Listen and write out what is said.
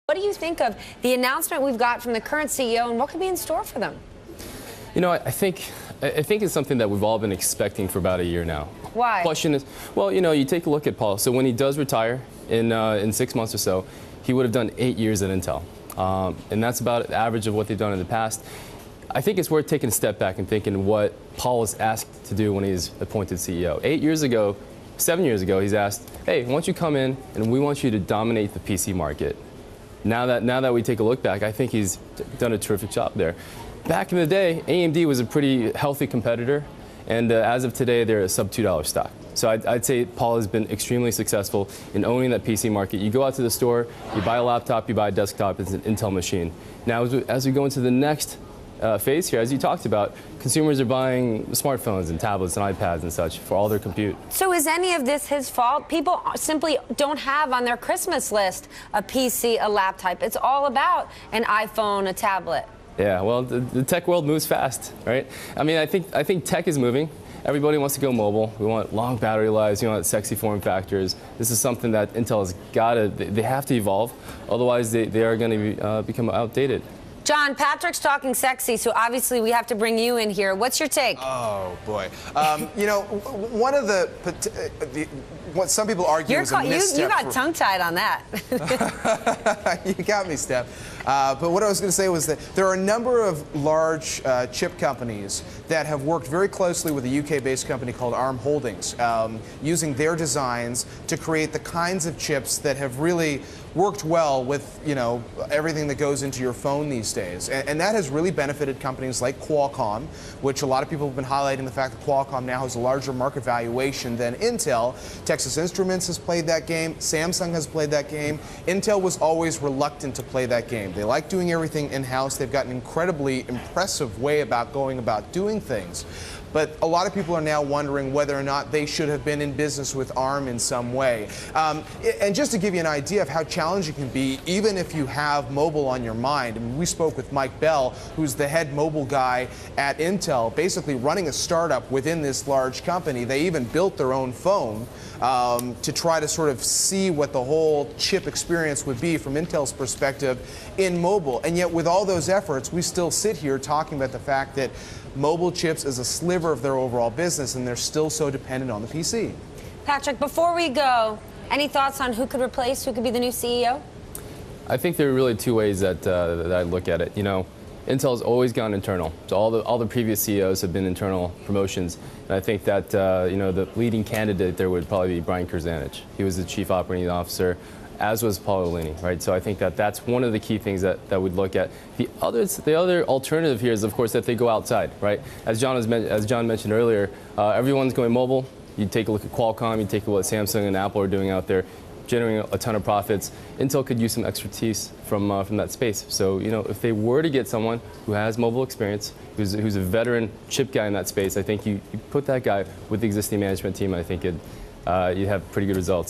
What do you think of the announcement we've got from the current CEO, and what could be in store for them? You know, I think it's something that we've all been expecting for about a year now. Why? Question is, well, you know, you take a look at Paul. So when he does retire in 6 months or so, he would have done 8 years at Intel, and that's about the average of what they've done in the past. I think it's worth taking a step back and thinking what Paul was asked to do when he's appointed CEO. 8 years ago, 7 years ago, he's asked, hey, why don't you come in and we want you to dominate the PC market. Now that we take a look back, I think he's done a terrific job there. Back in the day, AMD was a pretty healthy competitor, and as of today, they're a sub $2 stock. So I'd say Paul has been extremely successful in owning that PC market. You go out to the store, you buy a laptop, you buy a desktop, it's an Intel machine. Now, as we go into the next phase here, as you talked about, consumers are buying smartphones and tablets and iPads and such for all their compute. So is any of this his fault? People simply don't have on their Christmas list a PC, a laptop. It's all about an iPhone, a tablet. Yeah, well, the tech world moves fast, right? I mean, I think tech is moving. Everybody wants to go mobile. We want long battery lives. We want sexy form factors. This is something that Intel has got to, they have to evolve. Otherwise, they are going to become outdated. John, Patrick's talking sexy, so obviously we have to bring you in here. What's your take? Oh, boy. You know, one of what some people argue is a misstep. You got tongue-tied on that. You got me, Steph. But what I was going to say was that there are a number of large chip companies that have worked very closely with a UK-based company called ARM Holdings, using their designs to create the kinds of chips that have really worked well with, you know, everything that goes into your phone these days. And that has really benefited companies like Qualcomm, which a lot of people have been highlighting the fact that Qualcomm now has a larger market valuation than Intel. Texas Instruments has played that game. Samsung has played that game. Intel was always reluctant to play that game. They like doing everything in-house. They've got an incredibly impressive way about going about doing things. But a lot of people are now wondering whether or not they should have been in business with ARM in some way. And just to give you an idea of how challenging it can be, even if you have mobile on your mind, I mean, we spoke with Mike Bell, who's the head mobile guy at Intel, basically running a startup within this large company. They even built their own phone to try to sort of see what the whole chip experience would be from Intel's perspective in mobile. And yet with all those efforts, we still sit here talking about the fact that mobile chips is a sliver of their overall business, and they're still so dependent on the PC. Patrick, before we go, any thoughts on who could be the new CEO? I think there are really two ways that I look at it. You know, Intel's always gone internal. So all the previous CEOs have been internal promotions, and I think that you know, the leading candidate there would probably be Brian Kurzanich. He was the chief operating officer, as was Paul Olini, right? So I think that that's one of the key things that we'd look at. The other alternative here is, of course, that they go outside, right? As John mentioned earlier, everyone's going mobile. You take a look at Qualcomm, you take a look at what Samsung and Apple are doing out there, generating a ton of profits. Intel could use some expertise from that space. So, you know, if they were to get someone who has mobile experience, who's a veteran chip guy in that space, I think you put that guy with the existing management team, I think you'd have pretty good results.